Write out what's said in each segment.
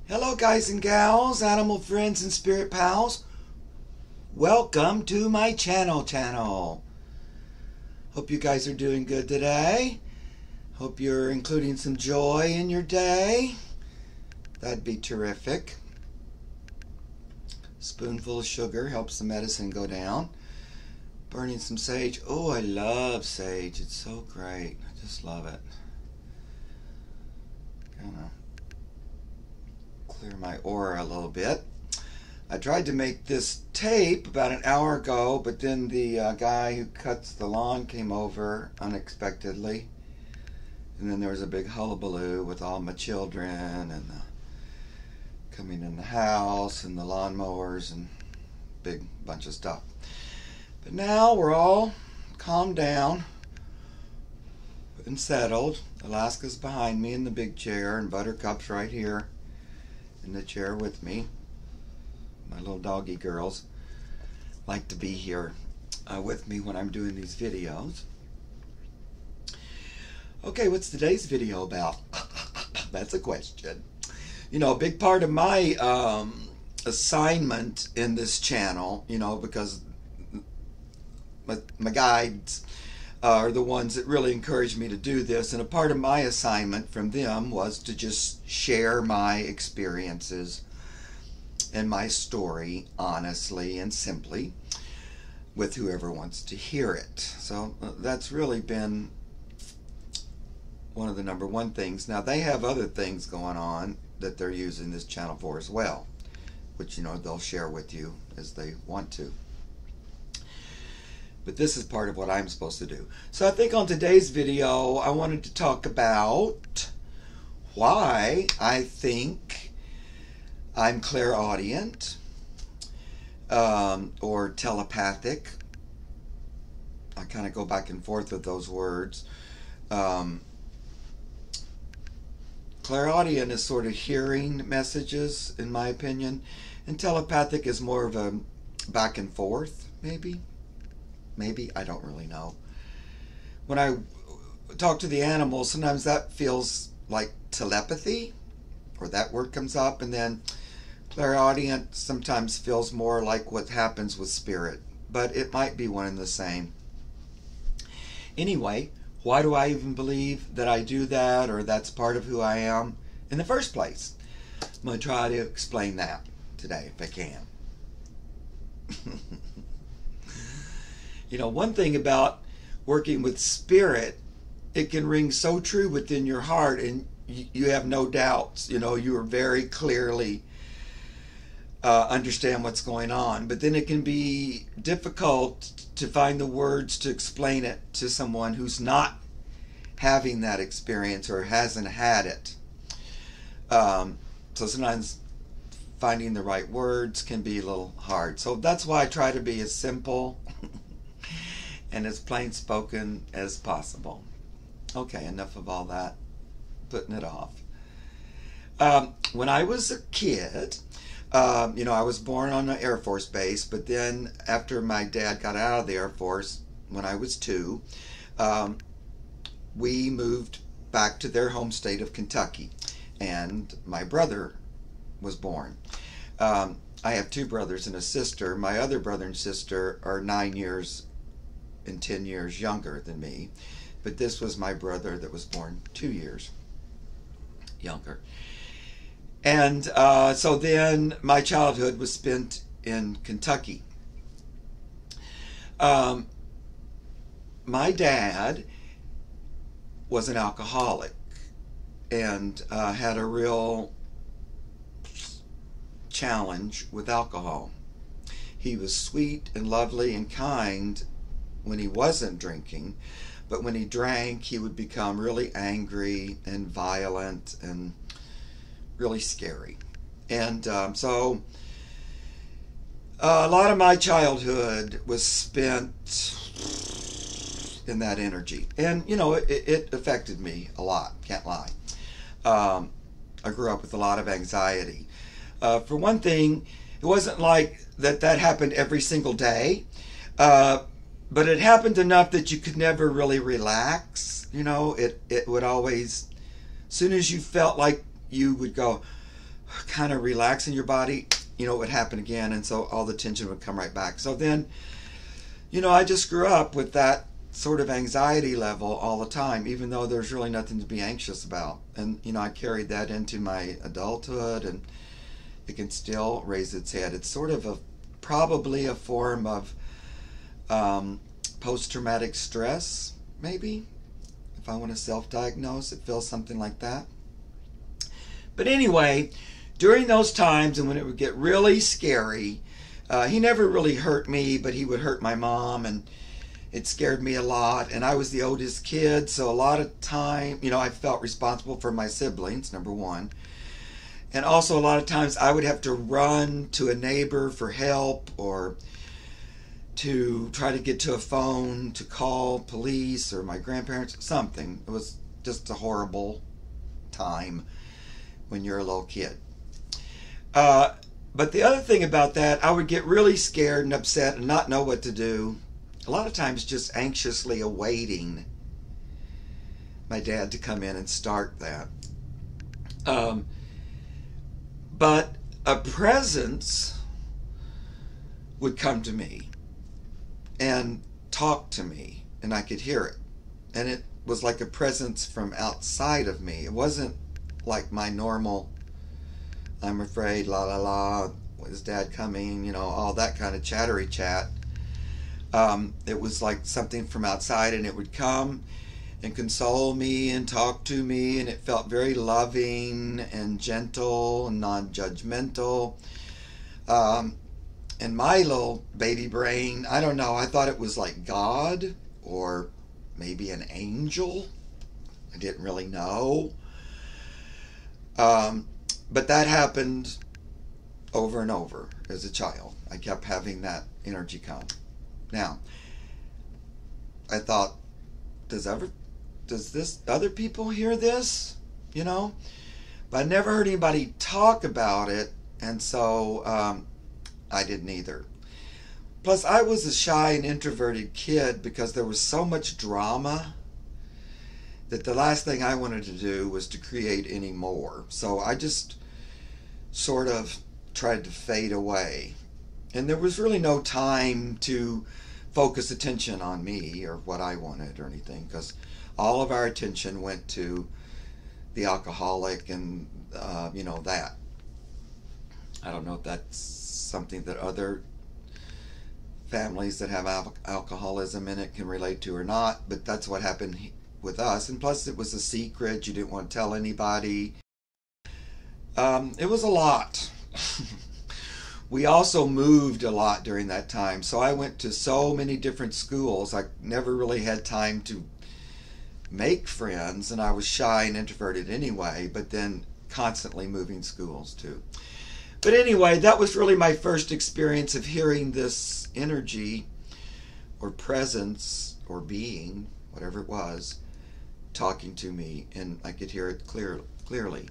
Hello guys and gals, animal friends and spirit pals. Welcome to my channel. Hope you guys are doing good today. Hope you're including some joy in your day. That'd be terrific. Spoonful of sugar helps the medicine go down. Burning some sage. Oh, I love sage. It's so great. I just love it. Kind of clear my aura a little bit. I tried to make this tape about an hour ago, but then the guy who cuts the lawn came over unexpectedly. And then there was a big hullabaloo with all my children and coming in the house and the lawnmowers and big bunch of stuff. But now we're all calmed down and settled. Alaska's behind me in the big chair and Buttercup's right here in the chair with me. My little doggy girls like to be here with me when I'm doing these videos. Okay, what's today's video about? That's a question. You know, a big part of my assignment in this channel, you know, because my guides are the ones that really encouraged me to do this, and a part of my assignment from them was to just share my experiences and my story honestly and simply with whoever wants to hear it. So that's really been one of the number one things. Now they have other things going on that they're using this channel for as well, which, you know, they'll share with you as they want to. But this is part of what I'm supposed to do. So I think on today's video, I wanted to talk about why I think I'm clairaudient or telepathic. I kind of go back and forth with those words. Clairaudient is sort of hearing messages, in my opinion, and telepathic is more of a back and forth, maybe. Maybe, I don't really know. When I talk to the animals, sometimes that feels like telepathy, or that word comes up, and then clairaudient sometimes feels more like what happens with spirit, but it might be one and the same. Anyway, why do I even believe that I do that, or that's part of who I am in the first place? I'm going to try to explain that today, if I can. You know, one thing about working with spirit, it can ring so true within your heart and you have no doubts. You know, you are very clearly understand what's going on. But then it can be difficult to find the words to explain it to someone who's not having that experience or hasn't had it. So sometimes finding the right words can be a little hard. So that's why I try to be as simple and as plain spoken as possible. Okay, enough of all that, putting it off. When I was a kid, you know, I was born on an Air Force base, but then after my dad got out of the Air Force when I was 2, we moved back to their home state of Kentucky, and my brother was born. I have 2 brothers and a sister. My other brother and sister are 9 years and 10 years younger than me, but this was my brother that was born 2 years younger. And so then my childhood was spent in Kentucky. My dad was an alcoholic and had a real challenge with alcohol. He was sweet and lovely and kind when he wasn't drinking, but when he drank, he would become really angry and violent and really scary. And so a lot of my childhood was spent in that energy, and you know, it affected me a lot, can't lie. I grew up with a lot of anxiety. For one thing, it wasn't like that happened every single day, but it happened enough that you could never really relax. You know, it would always, as soon as you felt like you would go, kind of relaxing your body, it would happen again, and so all the tension would come right back. So then, I just grew up with that sort of anxiety level all the time, even though there's really nothing to be anxious about. And, I carried that into my adulthood, and it can still raise its head. It's sort of probably a form of post-traumatic stress, maybe. If I want to self-diagnose, it feels something like that. But anyway, during those times and when it would get really scary, he never really hurt me, but he would hurt my mom, and it scared me a lot. And I was the oldest kid, so a lot of time, I felt responsible for my siblings, number one. And also a lot of times I would have to run to a neighbor for help, or to try to get to a phone to call police or my grandparents, something. It was just a horrible time when you're a little kid. But the other thing about that, I would get really scared and upset and not know what to do. A lot of times just anxiously awaiting my dad to come in and start that. But a presence would come to me and talk to me, and I could hear it. And it was like a presence from outside of me. It wasn't like my normal, I'm afraid, la la la, is dad coming, all that kind of chattery chat. It was like something from outside, and it would come and console me and talk to me, and it felt very loving and gentle and non-judgmental. And my little baby brain, I don't know, I thought it was like God or maybe an angel. I didn't really know. But that happened over and over as a child. I kept having that energy come. Now, I thought, does this other people hear this? But I never heard anybody talk about it, and so I didn't either. Plus, I was a shy and introverted kid because there was so much drama that the last thing I wanted to do was to create any more. So I just sort of tried to fade away. And there was really no time to focus attention on me or what I wanted or anything, because all of our attention went to the alcoholic and, that. I don't know if that's something that other families that have alcoholism in it can relate to or not, but that's what happened with us. And plus, it was a secret. You didn't want to tell anybody. It was a lot. We also moved a lot during that time, so I went to so many different schools. I never really had time to make friends, and I was shy and introverted anyway, but then constantly moving schools too. But anyway, that was really my first experience of hearing this energy or presence or being, whatever it was, talking to me, and I could hear it clearly.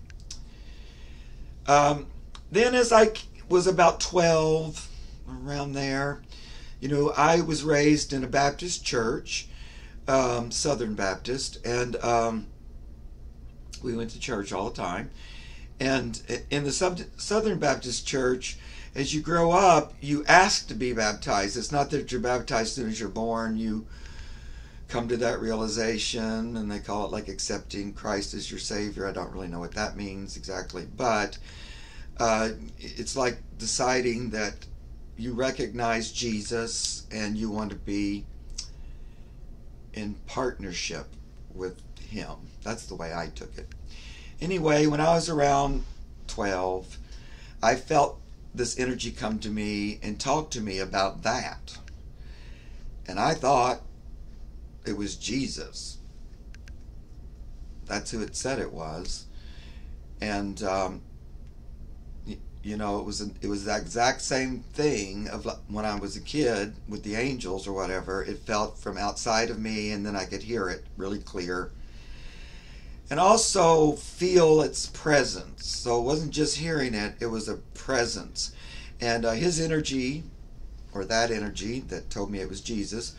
Then as I was about 12, around there, I was raised in a Baptist church, Southern Baptist, and we went to church all the time. And in the Southern Baptist church, as you grow up, you ask to be baptized. It's not that you're baptized as soon as you're born. You come to that realization, and they call it like accepting Christ as your Savior. I don't really know what that means exactly, but it's like deciding that you recognize Jesus and you want to be in partnership with Him. That's the way I took it. Anyway, when I was around 12, I felt this energy come to me and talk to me about that. And I thought it was Jesus. That's who it said it was. And it was the exact same thing of when I was a kid with the angels or whatever. It felt from outside of me, and then I could hear it really clear. And also feel its presence. So it wasn't just hearing it, it was a presence. And his energy, or that energy that told me it was Jesus,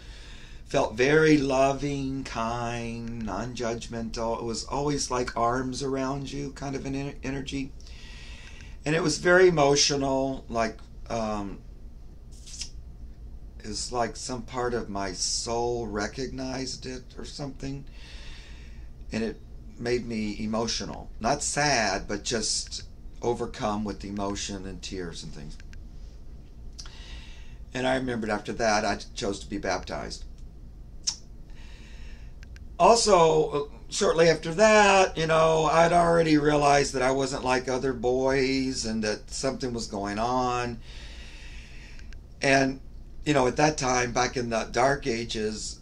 felt very loving, kind, non-judgmental. It was always like arms around you, kind of an energy. And it was very emotional, like it was like some part of my soul recognized it or something, and it made me emotional. Not sad, but just overcome with emotion and tears and things. And I remembered after that I chose to be baptized. Also, shortly after that, I'd already realized that I wasn't like other boys and that something was going on. And, at that time, back in the dark ages,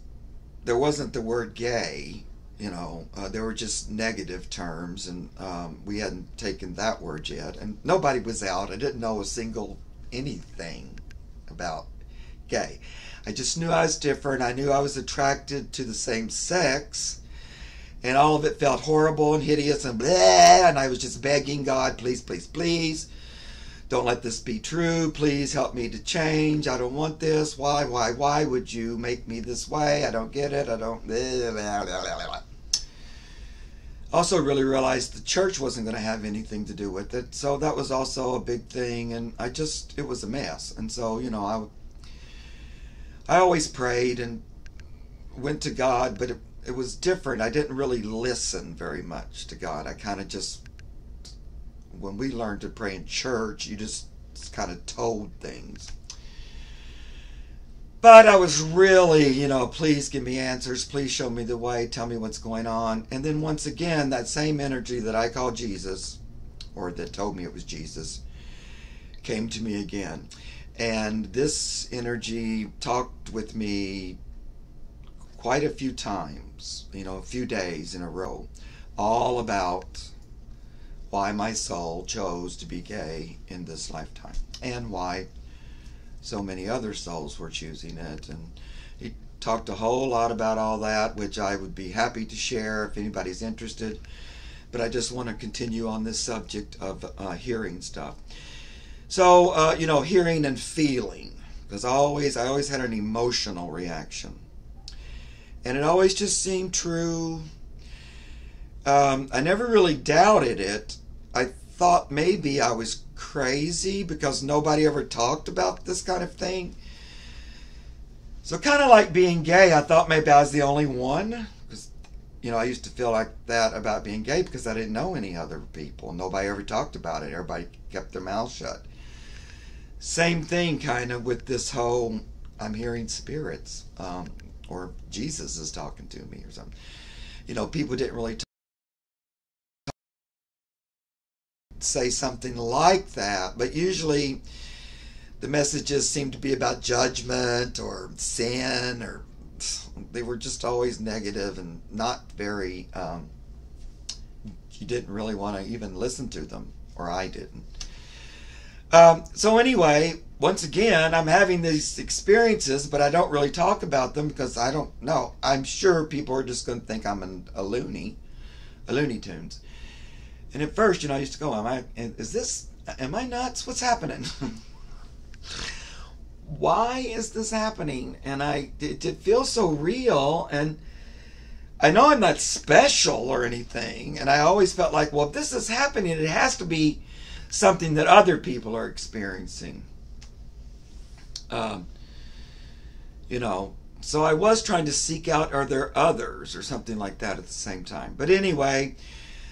there wasn't the word gay. There were just negative terms, and we hadn't taken that word yet. And nobody was out. I didn't know a single anything about gay. I just knew I was different. I knew I was attracted to the same sex, and all of it felt horrible and hideous and blah, and I was just begging God, please, please, please, don't let this be true. Please help me to change. I don't want this. Why would you make me this way? I don't get it. I don't... Blah, blah, blah, blah. Also really realized the church wasn't going to have anything to do with it, so that was also a big thing, and it was a mess. And so, I always prayed and went to God, but it was different. I didn't really listen very much to God. I kind of just, when we learned to pray in church, you just kind of told things. But I was really, please give me answers. Please show me the way. Tell me what's going on. And then once again, that same energy that I call Jesus, or that told me it was Jesus, came to me again. And this energy talked with me quite a few times, a few days in a row, all about why my soul chose to be gay in this lifetime and why so many other souls were choosing it. And he talked a whole lot about all that, which I would be happy to share if anybody's interested. But I just want to continue on this subject of hearing stuff. So, hearing and feeling, because I always had an emotional reaction. And it always just seemed true. I never really doubted it. I thought maybe I was crazy because nobody ever talked about this kind of thing. So kind of like being gay, I thought maybe I was the only one. Because, I used to feel like that about being gay because I didn't know any other people. Nobody ever talked about it. Everybody kept their mouth shut. Same thing kind of with this whole, I'm hearing spirits, or Jesus is talking to me or something. People didn't really say something like that, but usually the messages seemed to be about judgment or sin, or they were just always negative and not very, you didn't really want to even listen to them, or I didn't. So anyway, once again, I'm having these experiences, but I don't really talk about them because I don't know. I'm sure people are just going to think I'm a Looney Tunes. And at first, I used to go, am I nuts? What's happening? Why is this happening? And it feels so real, and I know I'm not special or anything, and I always felt like, well, if this is happening, it has to be something that other people are experiencing. So I was trying to seek out, are there others or something like that at the same time. But anyway,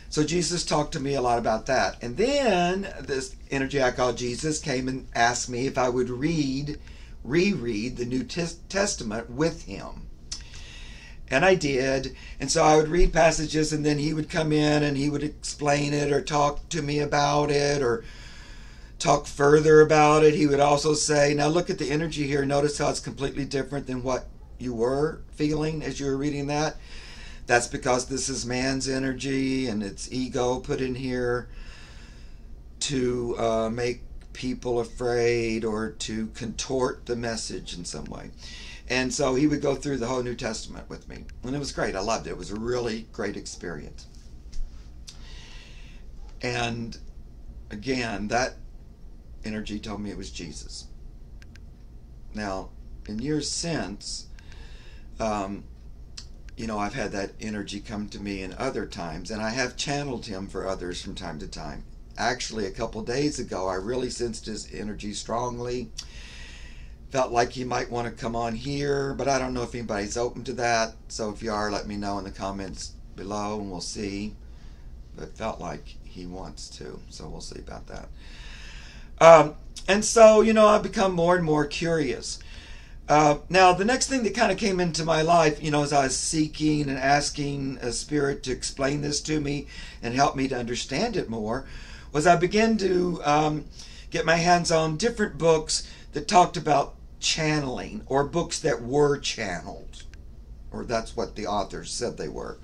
so Jesus talked to me a lot about that. And then this energy I call Jesus came and asked me if I would reread the New Testament with him. And I did. And so I would read passages, and then he would come in and he would explain it or talk to me about it or talk further about it. He would also say, now look at the energy here. Notice how it's completely different than what you were feeling as you were reading that. That's because this is man's energy and it's ego put in here to make people afraid or to contort the message in some way. And so he would go through the whole New Testament with me. And it was great. I loved it. It was a really great experience. And again, that energy told me it was Jesus. Now, in years since, I've had that energy come to me in other times, and I have channeled him for others from time to time. actually a couple days ago. I really sensed his energy strongly. Felt like he might want to come on here, but I don't know if anybody's open to that. So if you are, let me know in the comments below and we'll see. But it felt like he wants to, so we'll see about that. And so, I've become more and more curious. Now, the next thing that kind of came into my life, as I was seeking and asking a spirit to explain this to me and help me to understand it more, was I began to get my hands on different books that talked about channeling, or books that were channeled, or that's what the authors said they were.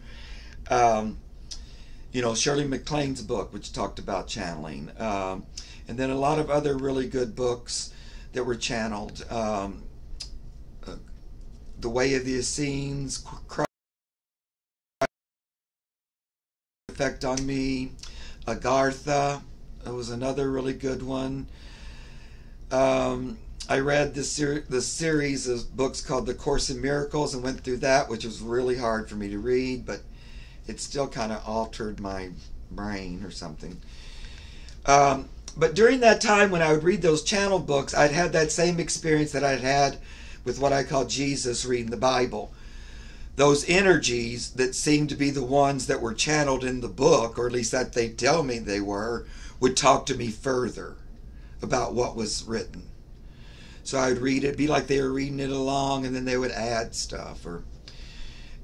Shirley MacLaine's book, which talked about channeling, and then a lot of other really good books that were channeled. The Way of the Essenes, Effect on Me, Agartha was another really good one. I read the series of books called The Course in Miracles and went through that, which was really hard for me to read, but it still kind of altered my brain or something. But during that time when I would read those channeled books, I'd had that same experience that I'd had with what I call Jesus reading the Bible. Those energies that seemed to be the ones that were channeled in the book, or at least that they tell me they were, would talk to me further about what was written. So I would read it, be like they were reading it along, and then they would add stuff,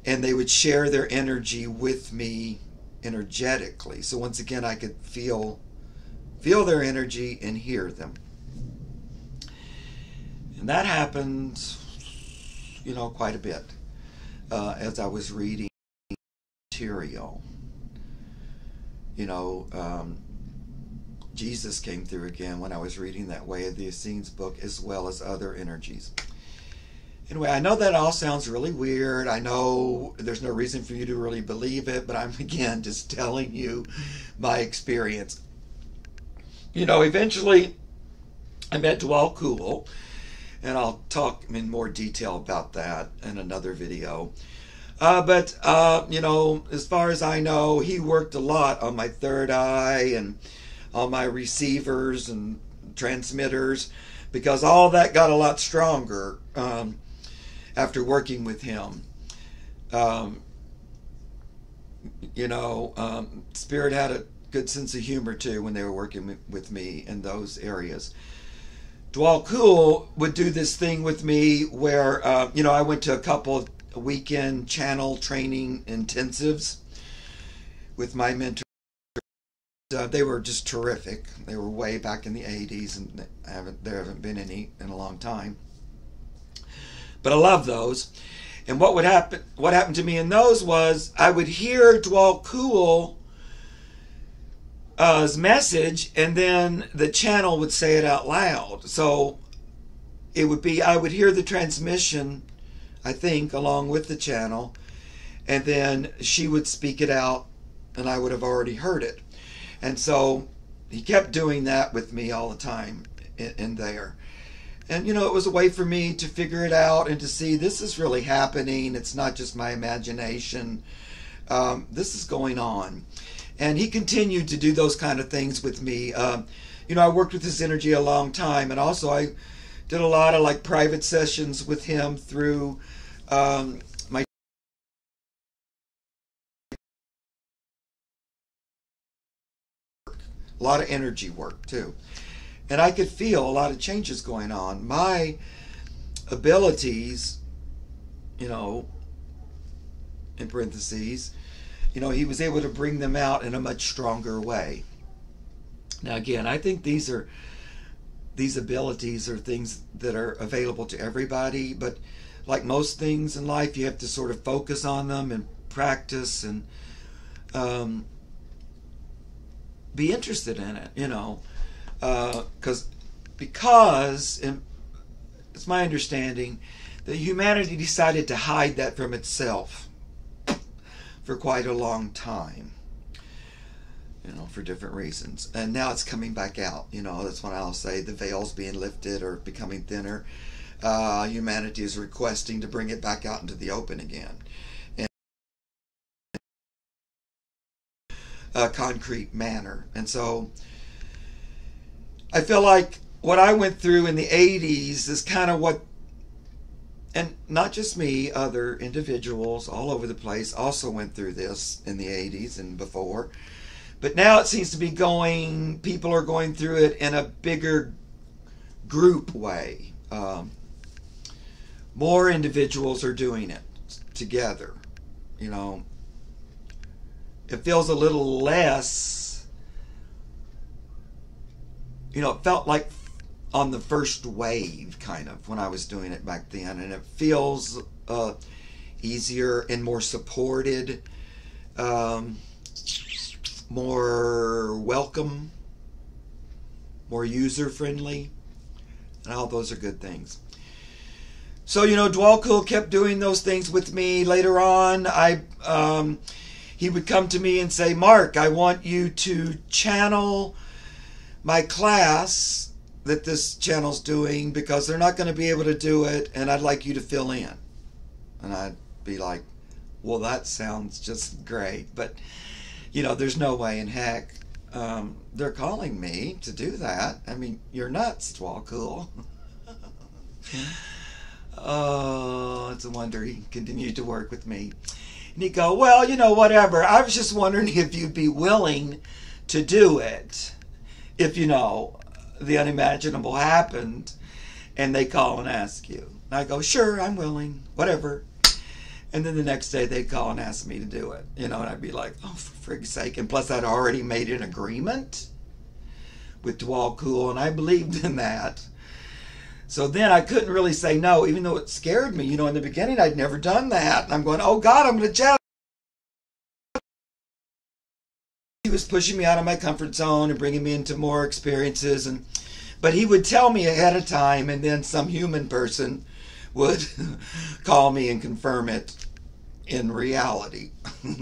and they would share their energy with me energetically. So once again, I could feel their energy and hear them. And that happened, quite a bit as I was reading material. Jesus came through again when I was reading that Way of the Essenes book, as well as other energies. Anyway, I know that all sounds really weird. I know there's no reason for you to really believe it, but I'm, again, just telling you my experience. Eventually I met Djwhal Khul, and I'll talk in more detail about that in another video. But as far as I know, he worked a lot on my third eye and on my receivers and transmitters, because all that got a lot stronger after working with him. Spirit had a good sense of humor too when they were working with me in those areas. Djwhal Khul would do this thing with me where, I went to a couple of weekend channel training intensives with my mentor. They were just terrific. They were way back in the 80s, and there haven't been any in a long time. But I love those. And what happened to me in those was I would hear Djwhal Khul's message, and then the channel would say it out loud. So it would be, I would hear the transmission, I think, along with the channel, and then she would speak it out, and I would have already heard it. And so he kept doing that with me all the time in there. And, it was a way for me to figure it out and to see this is really happening. It's not just my imagination. This is going on. And he continued to do those kind of things with me. I worked with his energy a long time. And also I did a lot of private sessions with him through my a lot of energy work too. And I could feel a lot of changes going on. My abilities, in parentheses, he was able to bring them out in a much stronger way. Now again, I think these abilities are things that are available to everybody, but like most things in life, you have to sort of focus on them and practice and be interested in it, because it's my understanding that humanity decided to hide that from itself for quite a long time, for different reasons. And now it's coming back out, that's when I'll say the veil's being lifted or becoming thinner. Humanity is requesting to bring it back out into the open again. A concrete manner. And so I feel like what I went through in the 80s is kind of what, and not just me, other individuals all over the place also went through this in the 80s and before. But now it seems to be people are going through it in a bigger group way. More individuals are doing it together. You know, it feels a little less, you know, it felt like on the first wave kind of when I was doing it back then, and it feels easier and more supported, more welcome, more user friendly, and all those are good things. So, you know, Djwhal Khul kept doing those things with me. Later on, he would come to me and say, Mark, I want you to channel my class that this channel's doing because they're not going to be able to do it, and I'd like you to fill in. And I'd be like, well, that sounds just great, but you know, there's no way in heck they're calling me to do that. I mean, you're nuts, Djwhal Khul. Oh, it's a wonder he continued to work with me. And he'd go, well, you know, whatever. I was just wondering if you'd be willing to do it. If, you know, the unimaginable happened and they call and ask you. And I go, sure, I'm willing, whatever. And then the next day they'd call and ask me to do it. You know, and I'd be like, oh, for frig's sake. And plus I'd already made an agreement with Djwhal Khul, and I believed in that. So then I couldn't really say no, even though it scared me. You know, in the beginning I'd never done that. And I'm going, oh God, I'm going to channel. He was pushing me out of my comfort zone and bringing me into more experiences. But he would tell me ahead of time, and then some human person would call me and confirm it in reality,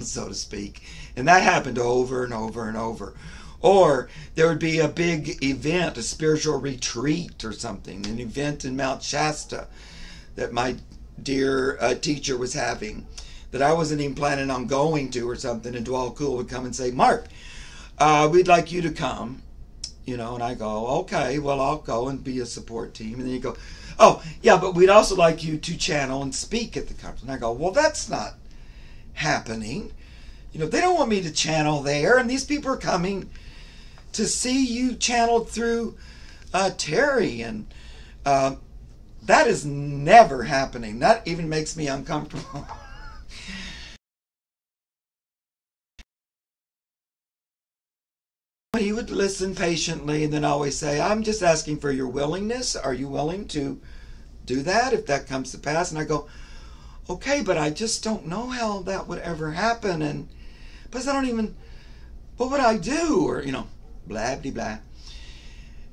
so to speak. And that happened over and over and over. Or there would be a big event, a spiritual retreat or something, an event in Mount Shasta that my dear teacher was having that I wasn't even planning on going to or something, and Djwhal Khul would come and say, Mark, we'd like you to come, you know, and I go, okay, well, I'll go and be a support team. And then you go, oh, yeah, but we'd also like you to channel and speak at the conference. And I go, well, that's not happening. You know, they don't want me to channel there, and these people are coming to see you channeled through Terry, and that is never happening. That even makes me uncomfortable. He would listen patiently and then always say, I'm just asking for your willingness. Are you willing to do that if that comes to pass? And I go, okay, but I just don't know how that would ever happen. And plus I don't even, what would I do? Or, you know, blah, blah, blah.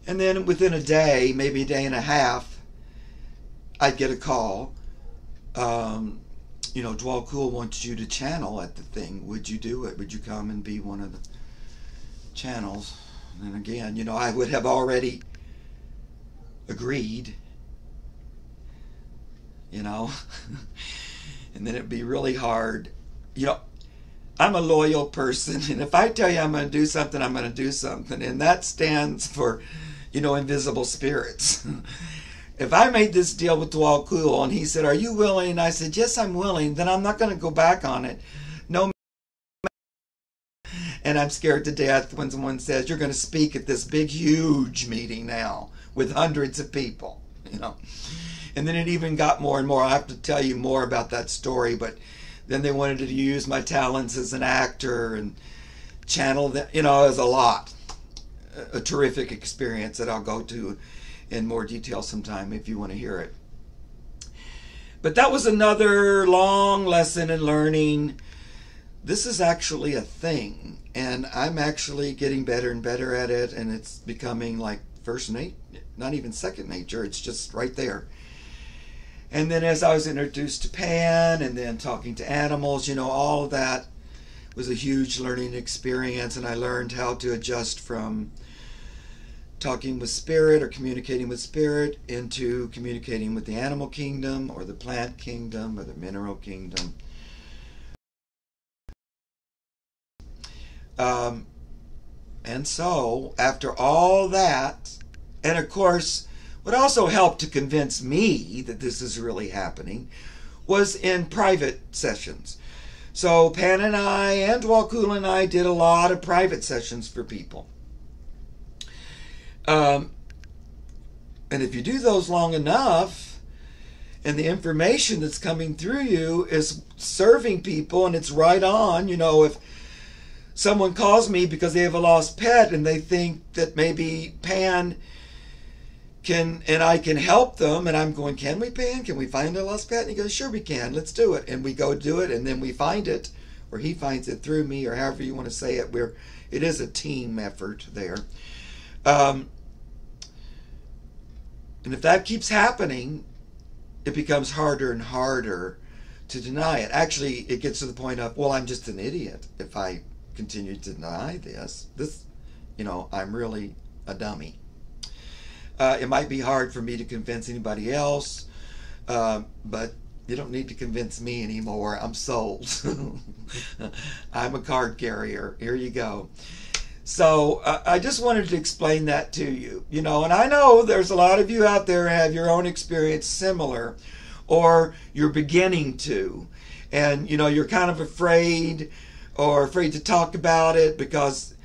And then within a day, maybe a day and a half, I'd get a call. You know, Djwhal Khul wants you to channel at the thing. Would you do it? Would you come and be one of the channels? And again, you know, I would have already agreed, you know. And then it'd be really hard. You know, I'm a loyal person, and if I tell you I'm going to do something, I'm going to do something, and that stands for, you know, invisible spirits. If I made this deal with Djwhal Khul and he said, are you willing? And I said, yes, I'm willing, then I'm not going to go back on it. No. And I'm scared to death when someone says, you're going to speak at this big, huge meeting now with hundreds of people, you know. And then it even got more and more. I have to tell you more about that story, but then they wanted to use my talents as an actor and channel them. You know, it was a lot. A terrific experience that I'll go to in more detail sometime if you want to hear it. But that was another long lesson in learning. This is actually a thing, and I'm actually getting better and better at it, and it's becoming like first nature, not even second nature. It's just right there. And then as I was introduced to Pan and then talking to animals, you know, all of that was a huge learning experience, and I learned how to adjust from talking with spirit or communicating with spirit into communicating with the animal kingdom or the plant kingdom or the mineral kingdom. And so after all that, And of course, what also helped to convince me that this is really happening was in private sessions. So Pan and I and Djwhal Khul and I did a lot of private sessions for people. And if you do those long enough, and the information that's coming through you is serving people and it's right on, you know, if someone calls me because they have a lost pet and they think that maybe Pan and I can help them, and I'm going, can we, Pan? Can we find a lost pet? And he goes, sure we can, let's do it. And we go do it, and then we find it, or he finds it through me, or however you want to say it. It is a team effort there. And if that keeps happening, it becomes harder and harder to deny it. Actually, it gets to the point of, well, I'm just an idiot if I continue to deny this. You know, I'm really a dummy. It might be hard for me to convince anybody else, but you don't need to convince me anymore. I'm sold. I'm a card carrier. Here you go. So I just wanted to explain that to you, you know, and I know there's a lot of you out there who have your own experience similar, or you're beginning to, and, you know, you're kind of afraid to talk about it because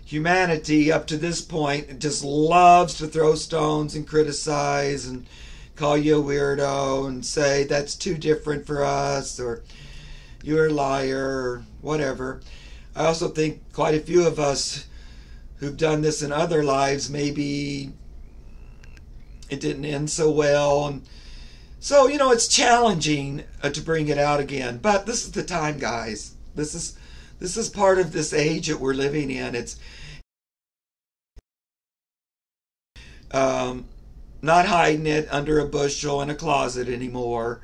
humanity up to this point just loves to throw stones and criticize and call you a weirdo and say that's too different for us, or you're a liar, or whatever. I also think quite a few of us who've done this in other lives, maybe it didn't end so well, and so, you know, it's challenging to bring it out again. But this is the time, guys. This is part of this age that we're living in. It's not hiding it under a bushel in a closet anymore.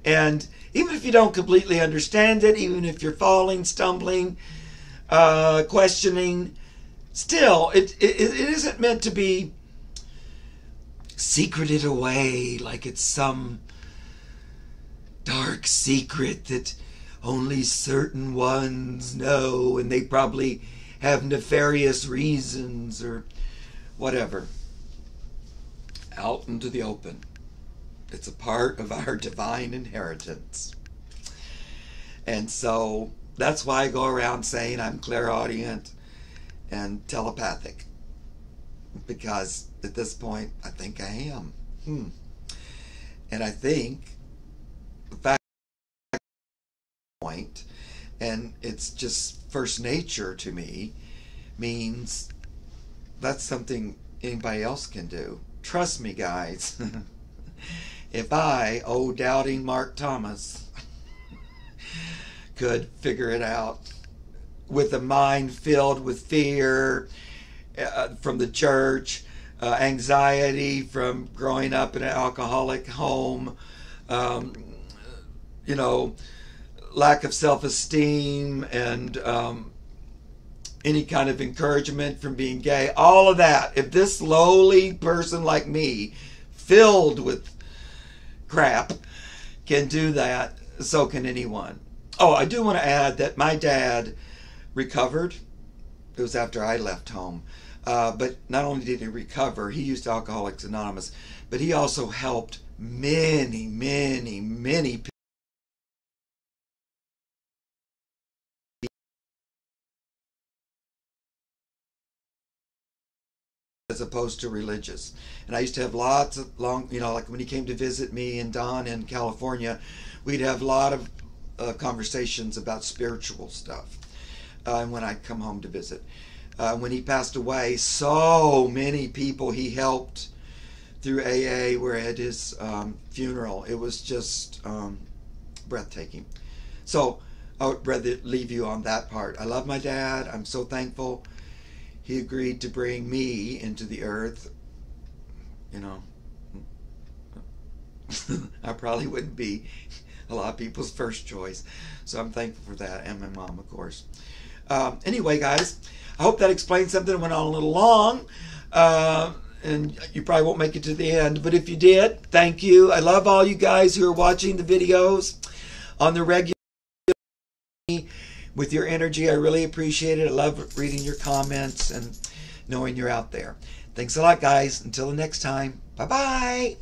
And even if you don't completely understand it, even if you're falling, stumbling, questioning, still, it isn't meant to be secreted away like it's some dark secret that only certain ones know, and they probably have nefarious reasons or whatever. Out into the open. It's a part of our divine inheritance. And so that's why I go around saying I'm clairaudient and telepathic, because at this point I think I am. And I think the fact point, and it's just first nature to me, means that's something anybody else can do. Trust me, guys. If I, doubting Mark Thomas, could figure it out with a mind filled with fear from the church, anxiety from growing up in an alcoholic home, you know, lack of self-esteem, and any kind of encouragement from being gay, all of that. If this lowly person like me, filled with crap, can do that, so can anyone. Oh, I do want to add that my dad recovered. It was after I left home. But not only did he recover, he used Alcoholics Anonymous, but he also helped many, many, many people as opposed to religious. And I used to have lots of long, you know, like when he came to visit me and Don in California, we'd have a lot of conversations about spiritual stuff. And when I'd come home to visit. When he passed away, so many people he helped through AA were at his funeral. It was just breathtaking. So I would rather leave you on that part. I love my dad. I'm so thankful he agreed to bring me into the earth. You know, I probably wouldn't be a lot of people's first choice. So I'm thankful for that, and my mom, of course. Anyway, guys, I hope that explains something. It went on a little long, and you probably won't make it to the end. But if you did, thank you. I love all you guys who are watching the videos on the regular with your energy. I really appreciate it. I love reading your comments and knowing you're out there. Thanks a lot, guys. Until the next time. Bye-bye.